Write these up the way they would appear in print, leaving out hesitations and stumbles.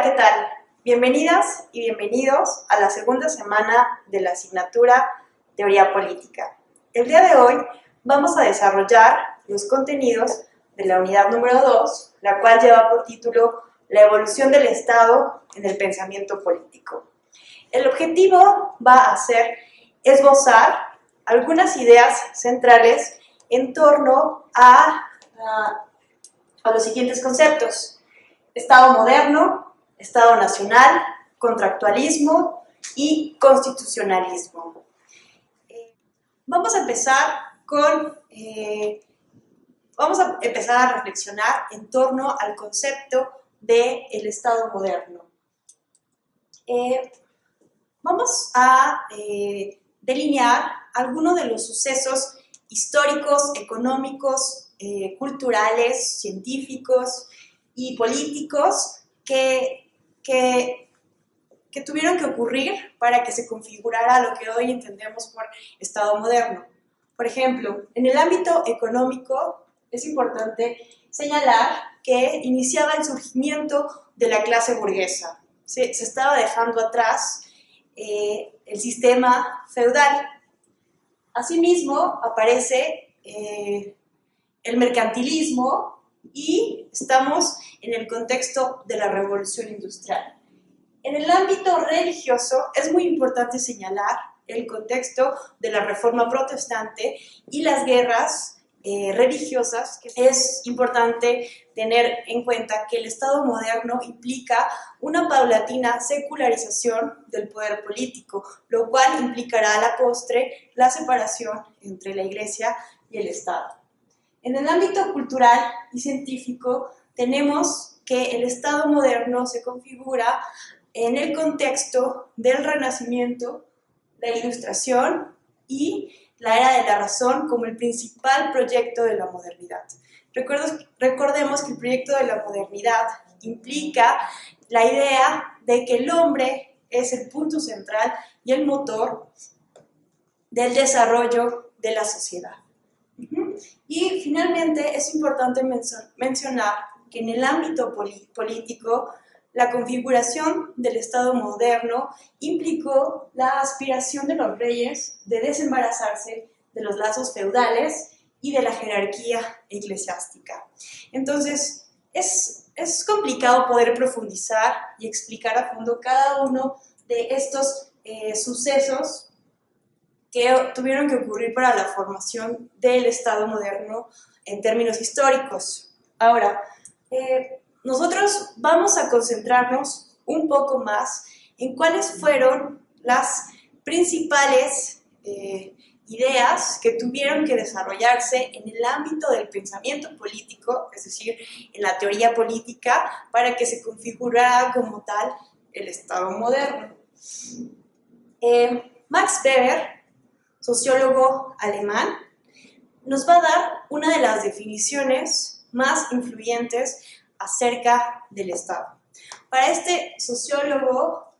Hola, ¿qué tal? Bienvenidas y bienvenidos a la segunda semana de la asignatura Teoría Política. El día de hoy vamos a desarrollar los contenidos de la unidad número 2, la cual lleva por título La evolución del Estado en el pensamiento político. El objetivo va a ser esbozar algunas ideas centrales en torno a los siguientes conceptos: Estado moderno, Estado nacional, contractualismo y constitucionalismo. Vamos a empezar a reflexionar en torno al concepto del Estado moderno. Vamos a delinear algunos de los sucesos históricos, económicos, culturales, científicos y políticos que tuvieron que ocurrir para que se configurara lo que hoy entendemos por Estado moderno. Por ejemplo, en el ámbito económico es importante señalar que iniciaba el surgimiento de la clase burguesa. Se estaba dejando atrás el sistema feudal. Asimismo, aparece el mercantilismo y estamos en el contexto de la revolución industrial. En el ámbito religioso es muy importante señalar el contexto de la reforma protestante y las guerras religiosas. Es importante tener en cuenta que el Estado moderno implica una paulatina secularización del poder político, lo cual implicará a la postre la separación entre la Iglesia y el Estado. En el ámbito cultural y científico tenemos que el Estado moderno se configura en el contexto del Renacimiento, la Ilustración y la Era de la Razón como el principal proyecto de la modernidad. Recordemos que el proyecto de la modernidad implica la idea de que el hombre es el punto central y el motor del desarrollo de la sociedad. Y finalmente es importante mencionar que en el ámbito político la configuración del Estado moderno implicó la aspiración de los reyes de desembarazarse de los lazos feudales y de la jerarquía eclesiástica. Entonces, es complicado poder profundizar y explicar a fondo cada uno de estos sucesos que tuvieron que ocurrir para la formación del Estado moderno en términos históricos. Ahora, nosotros vamos a concentrarnos un poco más en cuáles fueron las principales ideas que tuvieron que desarrollarse en el ámbito del pensamiento político, es decir, en la teoría política, para que se configurara como tal el Estado moderno. Max Weber, sociólogo alemán, nos va a dar una de las definiciones más influyentes acerca del Estado. Para este sociólogo,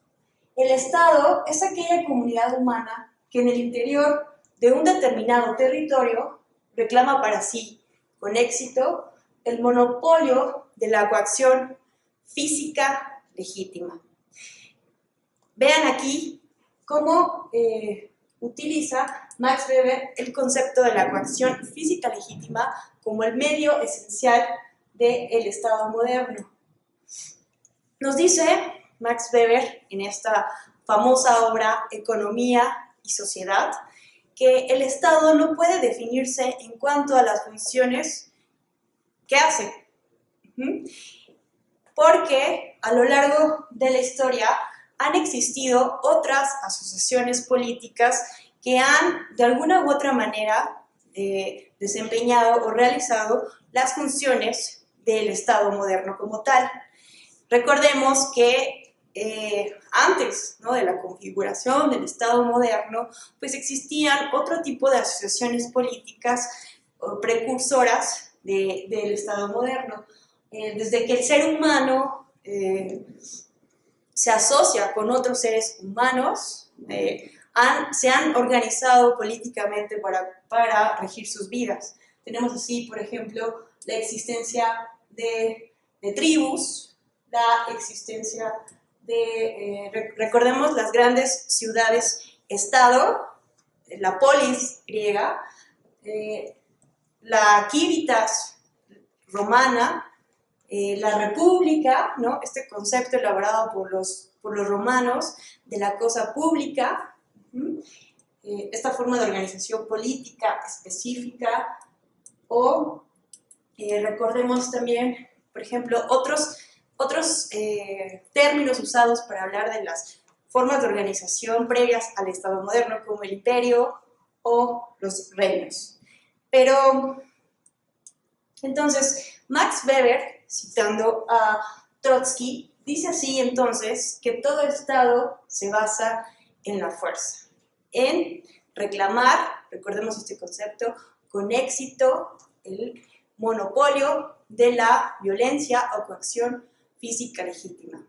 el Estado es aquella comunidad humana que en el interior de un determinado territorio reclama para sí, con éxito, el monopolio de la coacción física legítima. Vean aquí cómo utiliza Max Weber el concepto de la coacción física legítima como el medio esencial del Estado moderno. Nos dice Max Weber en esta famosa obra Economía y Sociedad que el Estado no puede definirse en cuanto a las funciones que hace, porque a lo largo de la historia han existido otras asociaciones políticas que han de alguna u otra manera desempeñado o realizado las funciones del Estado moderno como tal. Recordemos que antes, ¿no?, de la configuración del Estado moderno, pues existían otro tipo de asociaciones políticas precursoras del Estado moderno. Desde que el ser humano se asocia con otros seres humanos, se han organizado políticamente para regir sus vidas. Tenemos así, por ejemplo, la existencia de tribus, la existencia de, recordemos, las grandes ciudades-estado, la polis griega, la civitas romana, la república, ¿no? Este concepto elaborado por los romanos de la cosa pública, esta forma de organización política específica, o recordemos también, por ejemplo, otros términos usados para hablar de las formas de organización previas al Estado moderno, como el imperio o los reinos. Pero, entonces, Max Weber, citando a Trotsky, dice así entonces que todo Estado se basa en la fuerza, en reclamar, recordemos este concepto, con éxito el monopolio de la violencia o coacción física legítima.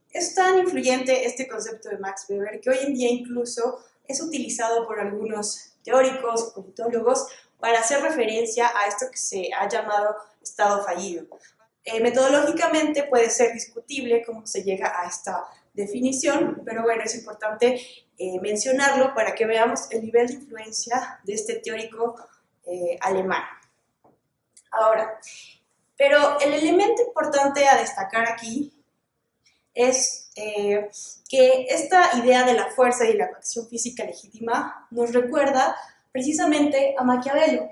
Es tan influyente este concepto de Max Weber que hoy en día incluso es utilizado por algunos teóricos, politólogos, para hacer referencia a esto que se ha llamado Estado fallido. Metodológicamente puede ser discutible cómo se llega a esta definición, pero bueno, es importante mencionarlo para que veamos el nivel de influencia de este teórico alemán. Ahora, pero el elemento importante a destacar aquí es que esta idea de la fuerza y la coacción física legítima nos recuerda precisamente a Maquiavelo.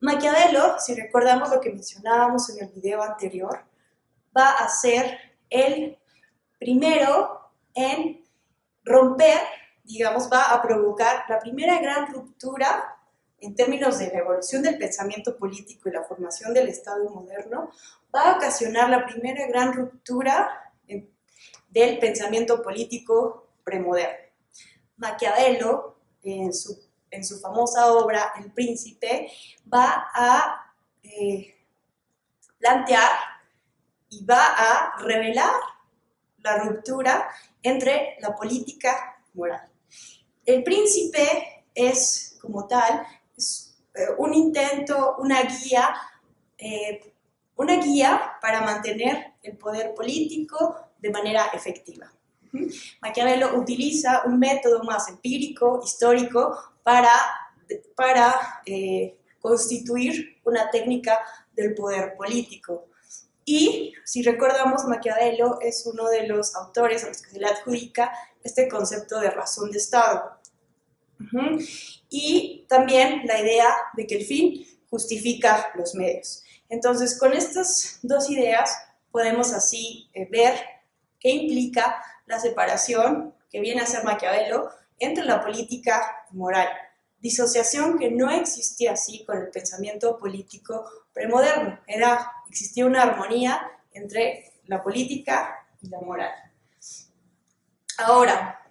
Maquiavelo, si recordamos lo que mencionábamos en el video anterior, va a ser el primero en romper, digamos, va a provocar la primera gran ruptura en términos de la evolución del pensamiento político y la formación del Estado moderno, va a ocasionar la primera gran ruptura del pensamiento político premoderno. Maquiavelo, en su famosa obra El Príncipe, va a plantear y va a revelar la ruptura entre la política y moral. El Príncipe es, como tal, es un intento, una guía para mantener el poder político de manera efectiva. Maquiavelo utiliza un método más empírico, histórico, para constituir una técnica del poder político. Y, si recordamos, Maquiavelo es uno de los autores a los que se le adjudica este concepto de razón de Estado. Y también la idea de que el fin justifica los medios. Entonces, con estas dos ideas podemos así ver qué implica la separación que viene a ser Maquiavelo entre la política y moral. Disociación que no existía así con el pensamiento político premoderno. Existía una armonía entre la política y la moral. Ahora,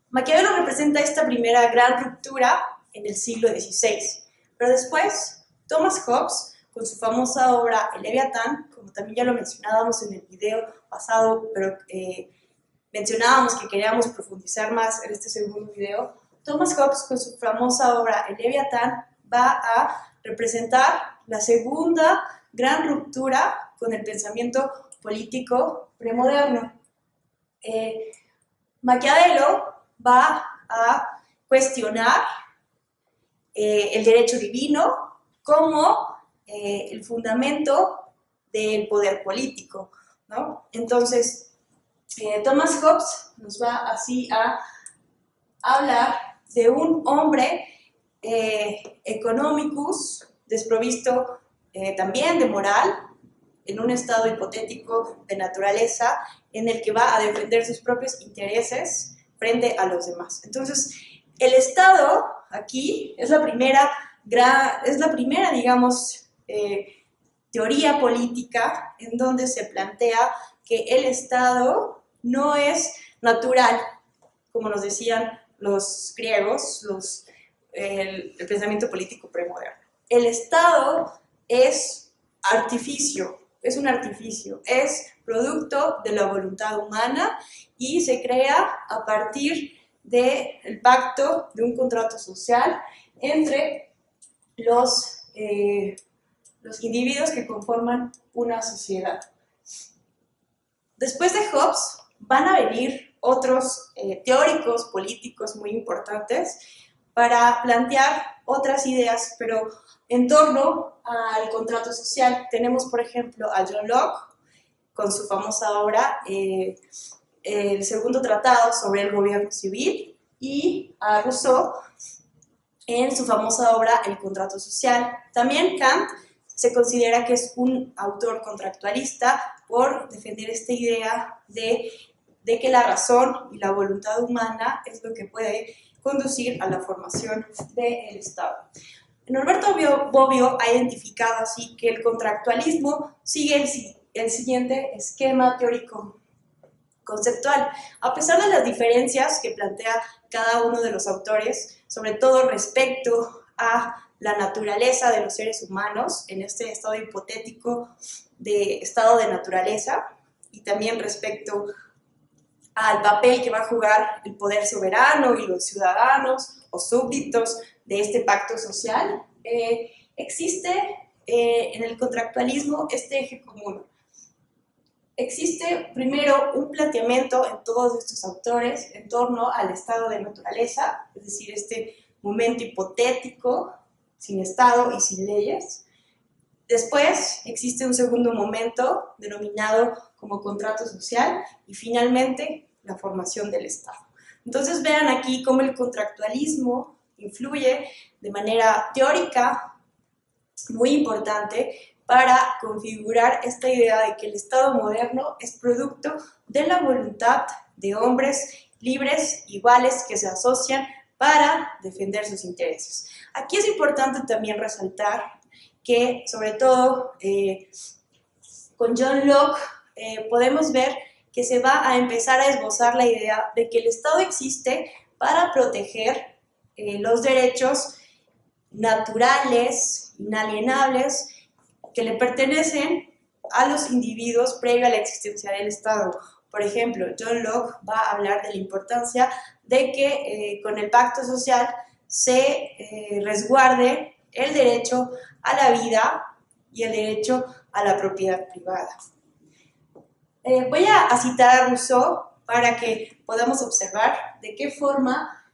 Maquiavelo representa esta primera gran ruptura en el siglo XVI, pero después Thomas Hobbes, con su famosa obra El Leviatán, como también ya lo mencionábamos en el video pasado, pero mencionábamos que queríamos profundizar más en este segundo video, Thomas Hobbes, con su famosa obra El Leviatán, va a representar la segunda gran ruptura con el pensamiento político premoderno. Maquiavelo va a cuestionar el derecho divino como el fundamento del poder político, ¿no? Entonces, Thomas Hobbes nos va así a hablar de un hombre economicus, desprovisto también de moral, en un estado hipotético de naturaleza, en el que va a defender sus propios intereses frente a los demás. Entonces, el Estado aquí es la primera, digamos, teoría política en donde se plantea que el Estado no es natural, como nos decían los griegos, el pensamiento político premoderno. El Estado es artificio, es un artificio, es producto de la voluntad humana y se crea a partir del pacto de un contrato social entre los los individuos que conforman una sociedad. Después de Hobbes van a venir otros teóricos políticos muy importantes para plantear otras ideas, pero en torno al contrato social. Tenemos, por ejemplo, a John Locke con su famosa obra el segundo tratado sobre el gobierno civil, y a Rousseau en su famosa obra El contrato social. También Kant se considera que es un autor contractualista por defender esta idea de que la razón y la voluntad humana es lo que puede conducir a la formación del Estado. Norberto Bobbio ha identificado así que el contractualismo sigue el siguiente esquema teórico conceptual. A pesar de las diferencias que plantea cada uno de los autores, sobre todo respecto a la naturaleza de los seres humanos, en este estado hipotético de estado de naturaleza, y también respecto al papel que va a jugar el poder soberano y los ciudadanos o súbditos de este pacto social, existe en el contractualismo este eje común. Existe primero un planteamiento en todos estos autores en torno al estado de naturaleza, es decir, este momento hipotético, sin estado y sin leyes. Después existe un segundo momento denominado como contrato social, y finalmente la formación del Estado. Entonces vean aquí cómo el contractualismo influye de manera teórica muy importante para configurar esta idea de que el Estado moderno es producto de la voluntad de hombres libres, iguales, que se asocian para defender sus intereses. Aquí es importante también resaltar que, sobre todo con John Locke, podemos ver que se va a empezar a esbozar la idea de que el Estado existe para proteger los derechos naturales, inalienables, que le pertenecen a los individuos previo a la existencia del Estado. Por ejemplo, John Locke va a hablar de la importancia de que con el pacto social se resguarde el derecho a la vida y el derecho a la propiedad privada. Voy a citar a Rousseau para que podamos observar de qué forma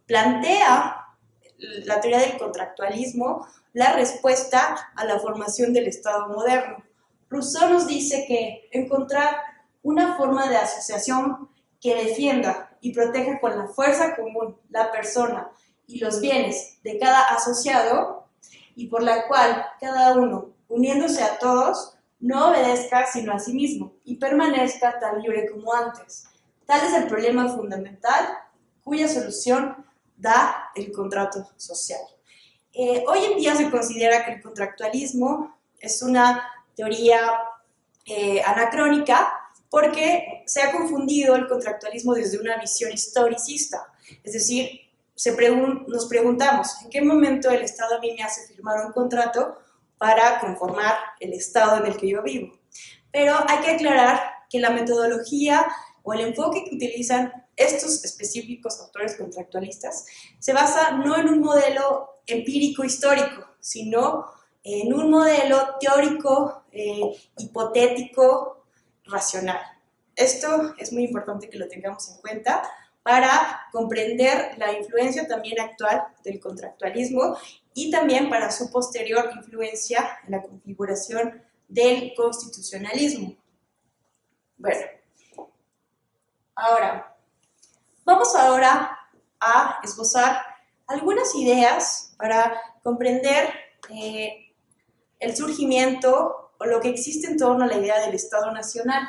plantea la teoría del contractualismo la respuesta a la formación del Estado moderno. Rousseau nos dice que encontrar una forma de asociación que defienda y proteja con la fuerza común la persona y los bienes de cada asociado, y por la cual cada uno, uniéndose a todos, no obedezca sino a sí mismo y permanezca tan libre como antes. Tal es el problema fundamental cuya solución da el contrato social. Hoy en día se considera que el contractualismo es una teoría anacrónica porque se ha confundido el contractualismo desde una visión historicista. Es decir, nos preguntamos, ¿en qué momento el Estado a mí me hace firmar un contrato para conformar el Estado en el que yo vivo? Pero hay que aclarar que la metodología o el enfoque que utilizan estos específicos autores contractualistas se basa no en un modelo empírico histórico, sino en un modelo teórico, hipotético, racional. Esto es muy importante que lo tengamos en cuenta para comprender la influencia también actual del contractualismo y también para su posterior influencia en la configuración del constitucionalismo. Bueno, vamos ahora a esbozar algunas ideas para comprender el surgimiento o lo que existe en torno a la idea del Estado Nacional.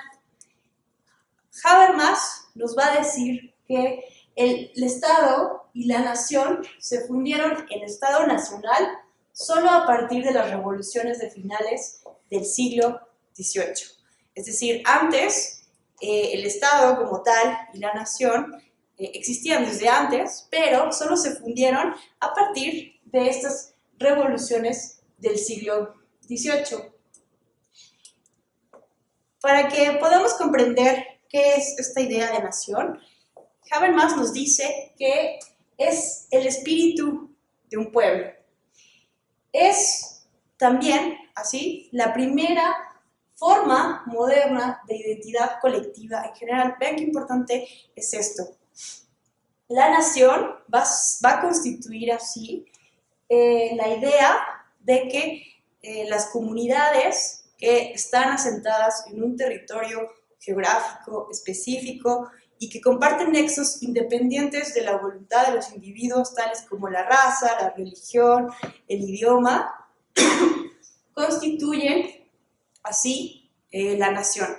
Habermas nos va a decir que el Estado y la nación se fundieron en Estado Nacional solo a partir de las revoluciones de finales del siglo XVIII. Es decir, antes el Estado como tal y la nación existían desde antes, pero solo se fundieron a partir de estas revoluciones del siglo XVIII. Para que podamos comprender qué es esta idea de nación, Habermas nos dice que es el espíritu de un pueblo. Es también, así, la primera forma moderna de identidad colectiva en general. Vean qué importante es esto. La nación va a constituir así la idea de que las comunidades que están asentadas en un territorio geográfico específico y que comparten nexos independientes de la voluntad de los individuos, tales como la raza, la religión, el idioma, constituyen así la nación.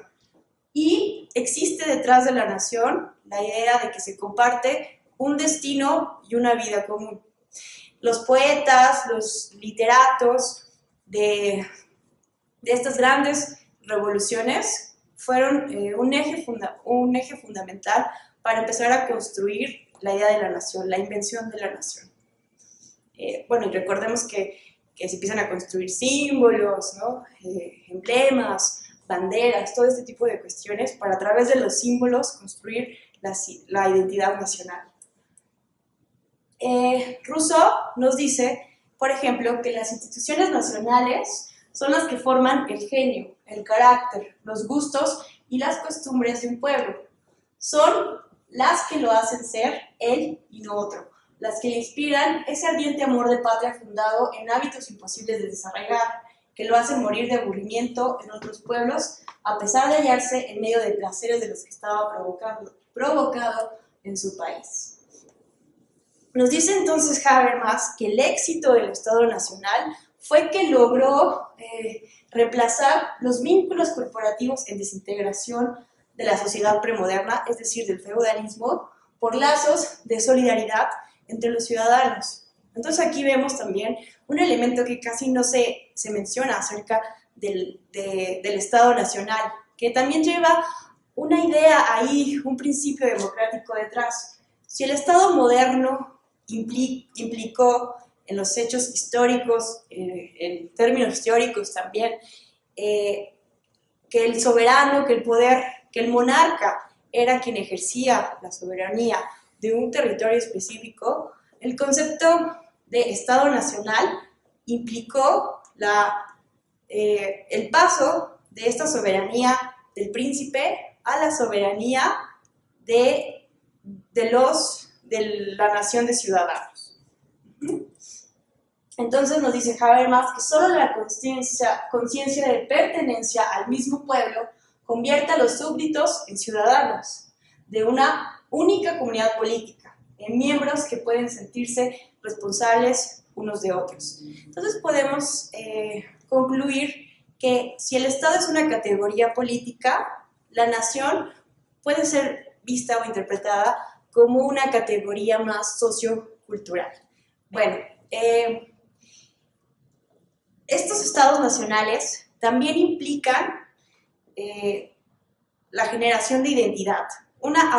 Y existe detrás de la nación la idea de que se comparte un destino y una vida común. Los poetas, los literatos de estas grandes revoluciones fueron un eje fundamental para empezar a construir la idea de la nación, la invención de la nación. Bueno, y recordemos que se empiezan a construir símbolos, ¿no? Emblemas, banderas, todo este tipo de cuestiones para a través de los símbolos construir la identidad nacional. Rousseau nos dice, por ejemplo, que las instituciones nacionales son las que forman el genio, el carácter, los gustos y las costumbres de un pueblo. Son las que lo hacen ser él y no otro, las que le inspiran ese ardiente amor de patria fundado en hábitos imposibles de desarraigar, que lo hacen morir de aburrimiento en otros pueblos, a pesar de hallarse en medio de placeres de los que estaba provocado en su país. Nos dice entonces Habermas que el éxito del Estado Nacional fue que logró reemplazar los vínculos corporativos en desintegración de la sociedad premoderna, es decir, del feudalismo, por lazos de solidaridad entre los ciudadanos. Entonces aquí vemos también un elemento que casi no se menciona acerca del Estado Nacional, que también lleva una idea ahí, un principio democrático detrás. Si el Estado moderno implicó en los hechos históricos, en términos históricos también, que el soberano, que el poder, que el monarca era quien ejercía la soberanía de un territorio específico, el concepto de Estado Nacional implicó el paso de esta soberanía del príncipe a la soberanía de la nación de ciudadanos. Entonces nos dice Habermas que solo la conciencia de pertenencia al mismo pueblo convierte a los súbditos en ciudadanos de una única comunidad política, en miembros que pueden sentirse responsables unos de otros. Entonces podemos concluir que si el Estado es una categoría política, la nación puede ser vista o interpretada como una categoría más sociocultural. Bueno, estos estados nacionales también implican la generación de identidad, una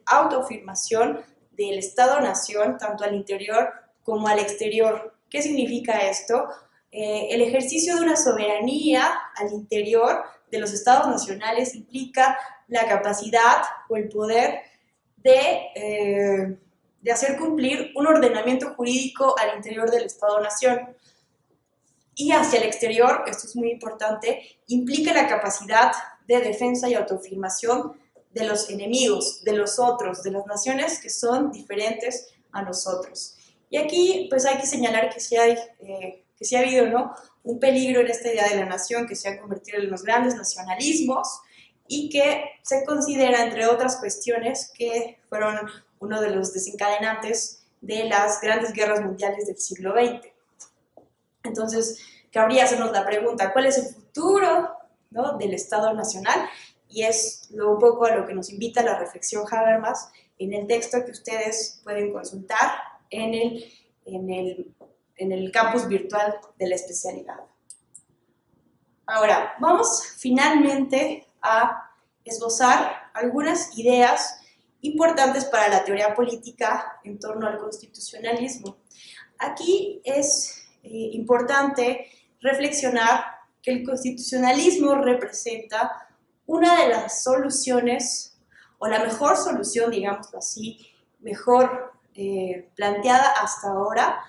autoafirmación del Estado-nación, tanto al interior como al exterior. ¿Qué significa esto? El ejercicio de una soberanía al interior de los estados nacionales implica la capacidad o el poder de hacer cumplir un ordenamiento jurídico al interior del Estado-nación. Y hacia el exterior, esto es muy importante, implica la capacidad de defensa y autoafirmación de los enemigos, de los otros, de las naciones que son diferentes a nosotros. Y aquí pues hay que señalar que sí ha habido, ¿no?, un peligro en esta idea de la nación que se ha convertido en los grandes nacionalismos y que se considera, entre otras cuestiones, que fueron uno de los desencadenantes de las grandes guerras mundiales del siglo XX. Entonces, cabría hacernos la pregunta, ¿cuál es el futuro, ¿no?, del Estado Nacional? Y es un poco a lo que nos invita la reflexión Habermas en el texto que ustedes pueden consultar en el campus virtual de la especialidad. Ahora, vamos finalmente a esbozar algunas ideas importantes para la teoría política en torno al constitucionalismo. Aquí es importante reflexionar que el constitucionalismo representa una de las soluciones, o la mejor solución, digámoslo así, mejor planteada hasta ahora,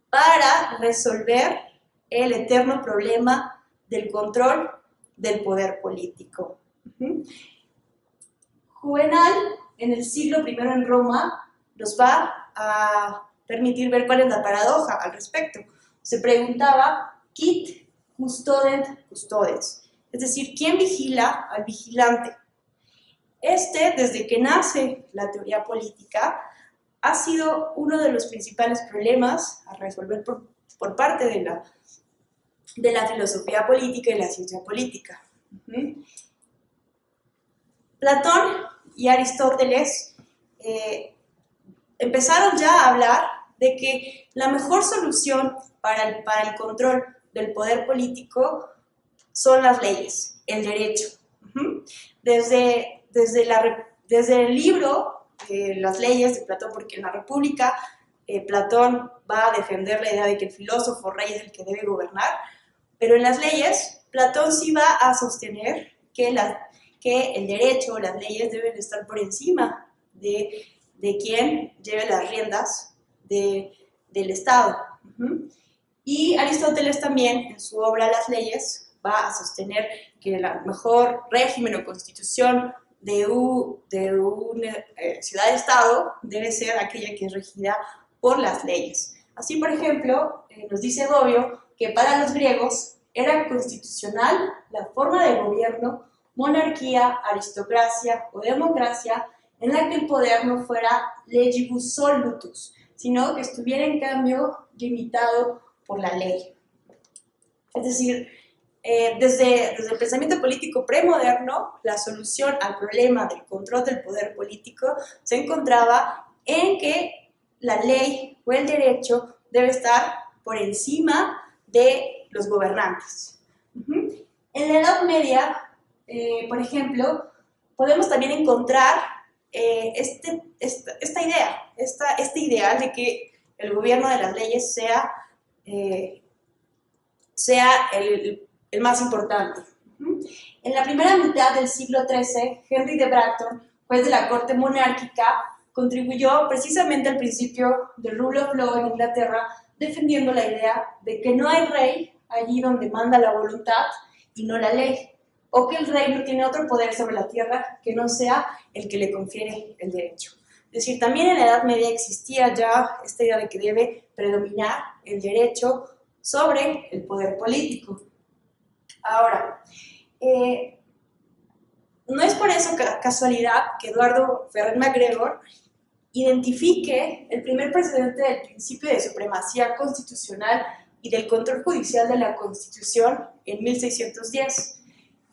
para resolver el eterno problema del control del poder político. Juvenal, en el siglo I en Roma, nos va a permitir ver cuál es la paradoja al respecto. Se preguntaba, quid custodent custodes, es decir, ¿quién vigila al vigilante? Desde que nace la teoría política, ha sido uno de los principales problemas a resolver por parte de la filosofía política y la ciencia política. Platón y Aristóteles empezaron ya a hablar de que la mejor solución para el control del poder político son las leyes, el derecho. Desde el libro Las leyes de Platón, porque en la República Platón va a defender la idea de que el filósofo rey es el que debe gobernar, pero en las leyes Platón sí va a sostener que el derecho o las leyes deben estar por encima de quien lleve las riendas del Estado. Y Aristóteles también, en su obra Las leyes, va a sostener que el mejor régimen o constitución de una ciudad-estado debe ser aquella que es regida por las leyes. Así, por ejemplo, nos dice Bobbio que para los griegos era constitucional la forma de gobierno, monarquía, aristocracia o democracia, en la que el poder no fuera legibus solutus, sino que estuviera en cambio limitado por la ley. Es decir, desde el pensamiento político premoderno, la solución al problema del control del poder político se encontraba en que la ley o el derecho debe estar por encima de los gobernantes. En la Edad Media, por ejemplo, podemos también encontrar este ideal de que el gobierno de las leyes sea el más importante. En la primera mitad del siglo XIII, Henry de Bracton, juez de la corte monárquica, contribuyó precisamente al principio del rule of law en Inglaterra, defendiendo la idea de que no hay rey allí donde manda la voluntad y no la ley, o que el rey no tiene otro poder sobre la tierra que no sea el que le confiere el derecho. Es decir, también en la Edad Media existía ya esta idea de que debe predominar el derecho sobre el poder político. Ahora, no es por eso casualidad que Eduardo Ferrer MacGregor identifique el primer precedente del principio de supremacía constitucional y del control judicial de la Constitución en 1610.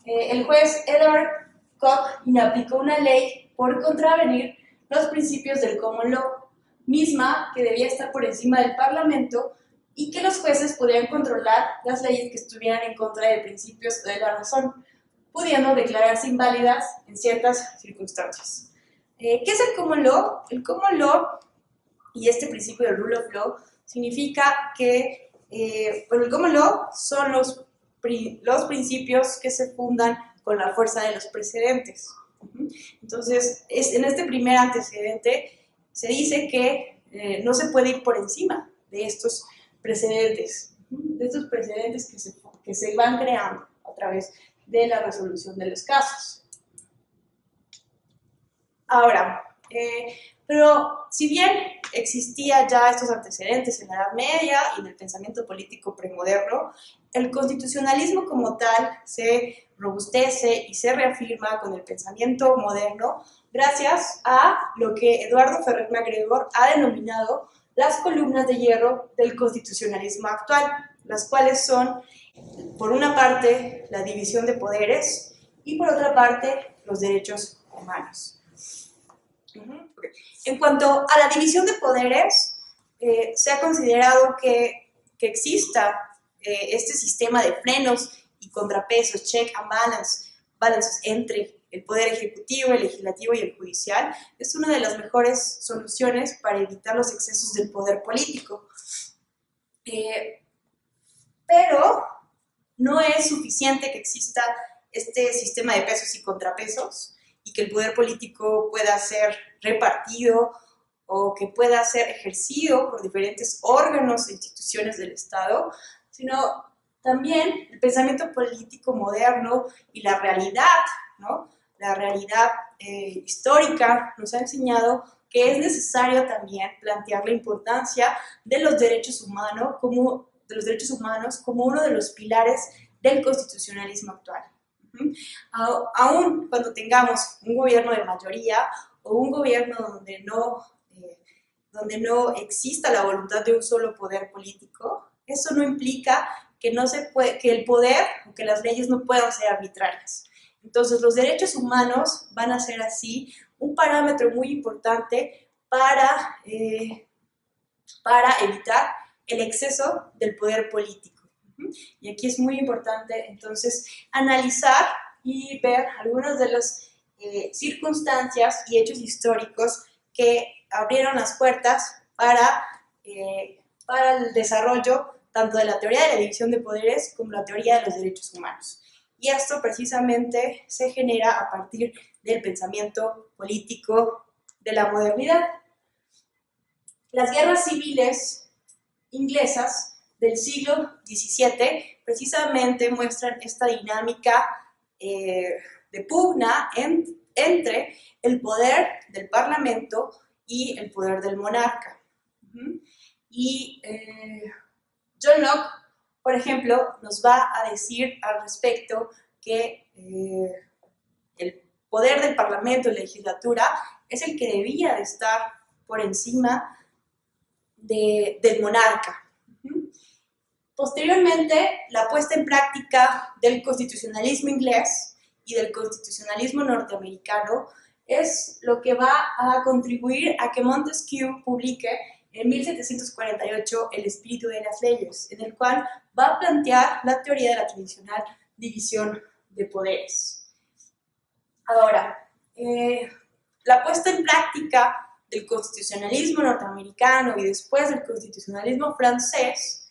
El juez Edward Coke aplicó una ley por contravenir los principios del common law, misma que debía estar por encima del Parlamento y que los jueces podían controlar las leyes que estuvieran en contra de principios de la razón, pudiendo declararse inválidas en ciertas circunstancias. ¿Qué es el common law? El common law y este principio del rule of law significa que el common law son los principios que se fundan con la fuerza de los precedentes. Entonces, en este primer antecedente se dice que no se puede ir por encima de estos precedentes que se van creando a través de la resolución de los casos. Ahora, pero si bien existía ya estos antecedentes en la Edad Media y en el pensamiento político premoderno, el constitucionalismo como tal se robustece y se reafirma con el pensamiento moderno gracias a lo que Eduardo Ferrer MacGregor ha denominado las columnas de hierro del constitucionalismo actual, las cuales son, por una parte, la división de poderes y por otra parte, los derechos humanos. En cuanto a la división de poderes, se ha considerado que exista este sistema de frenos y contrapesos, check and balances entre el poder ejecutivo, el legislativo y el judicial, es una de las mejores soluciones para evitar los excesos del poder político. Pero no es suficiente que exista este sistema de pesos y contrapesos y que el poder político pueda ser repartido o que pueda ser ejercido por diferentes órganos e instituciones del Estado, sino también el pensamiento político moderno y la realidad, ¿no? La realidad histórica nos ha enseñado que es necesario también plantear la importancia de los derechos humanos como uno de los pilares del constitucionalismo actual. Aún cuando tengamos un gobierno de mayoría o un gobierno donde no exista la voluntad de un solo poder político, eso no implica que el poder o que las leyes no puedan ser arbitrarias. Entonces, los derechos humanos van a ser así un parámetro muy importante para evitar el exceso del poder político. Y aquí es muy importante, entonces, analizar y ver algunas de las circunstancias y hechos históricos que abrieron las puertas para el desarrollo tanto de la teoría de la división de poderes como la teoría de los derechos humanos. Y esto precisamente se genera a partir del pensamiento político de la modernidad. Las guerras civiles inglesas del siglo XVII precisamente muestran esta dinámica de pugna entre el poder del parlamento y el poder del monarca. Y John Locke, por ejemplo, nos va a decir al respecto que el poder del parlamento y la legislatura es el que debía de estar por encima del monarca. Posteriormente, la puesta en práctica del constitucionalismo inglés y del constitucionalismo norteamericano es lo que va a contribuir a que Montesquieu publique en 1748 El espíritu de las leyes, en el cual va a plantear la teoría de la tradicional división de poderes. Ahora, la puesta en práctica del constitucionalismo norteamericano y después del constitucionalismo francés,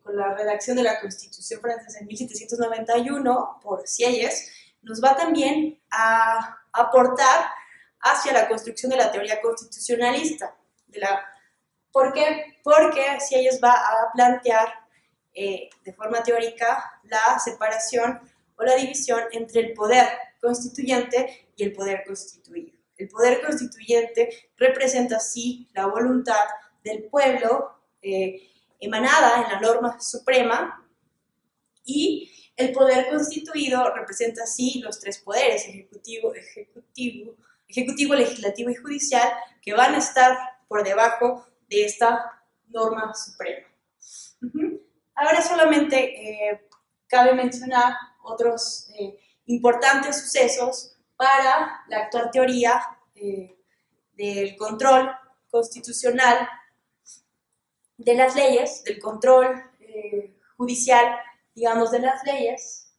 con la redacción de la Constitución francesa en 1791 por Sieyès, nos va también a aportar hacia la construcción de la teoría constitucionalista. ¿Por qué? Porque Sieyès va a plantear de forma teórica la separación o la división entre el poder constituyente y el poder constituido. El poder constituyente representa así la voluntad del pueblo emanada en la norma suprema, y el poder constituido representa así los tres poderes, ejecutivo, legislativo y judicial, que van a estar por debajo de esta norma suprema. Ahora solamente cabe mencionar otros importantes sucesos para la actual teoría del control constitucional de las leyes, del control judicial, digamos, de las leyes.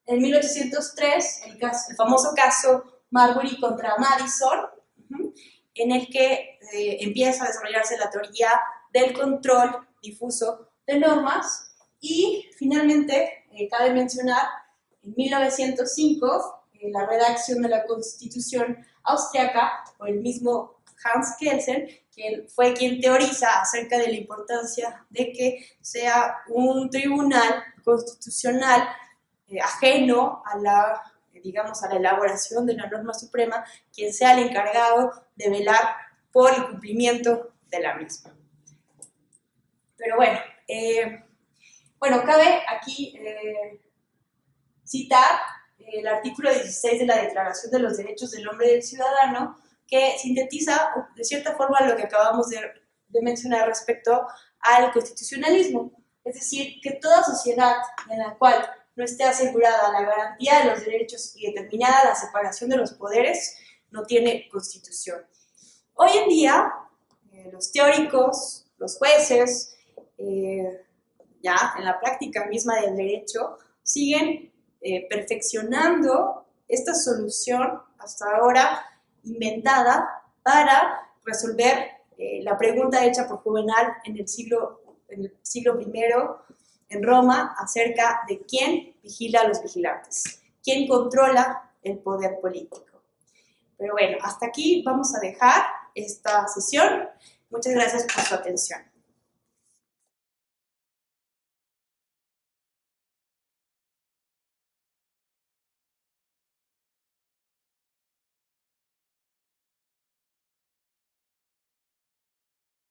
En 1803, el famoso caso Marbury contra Madison, en el que empieza a desarrollarse la teoría del control difuso de normas, y finalmente cabe mencionar en 1905 la redacción de la Constitución austriaca por el mismo Hans Kelsen, quien fue quien teoriza acerca de la importancia de que sea un tribunal constitucional ajeno a la elaboración de la norma suprema, quien sea el encargado de velar por el cumplimiento de la misma. Pero bueno, cabe aquí citar el artículo 16 de la Declaración de los Derechos del Hombre y del Ciudadano, que sintetiza de cierta forma lo que acabamos de mencionar respecto al constitucionalismo. Es decir, que toda sociedad en la cual no esté asegurada la garantía de los derechos y determinada la separación de los poderes, no tiene constitución. Hoy en día, los teóricos, los jueces, ya en la práctica misma del derecho, siguen perfeccionando esta solución hasta ahora inventada para resolver la pregunta hecha por Juvenal en el siglo I en Roma acerca de quién vigila a los vigilantes, quién controla el poder político. Pero bueno, hasta aquí vamos a dejar esta sesión. Muchas gracias por su atención.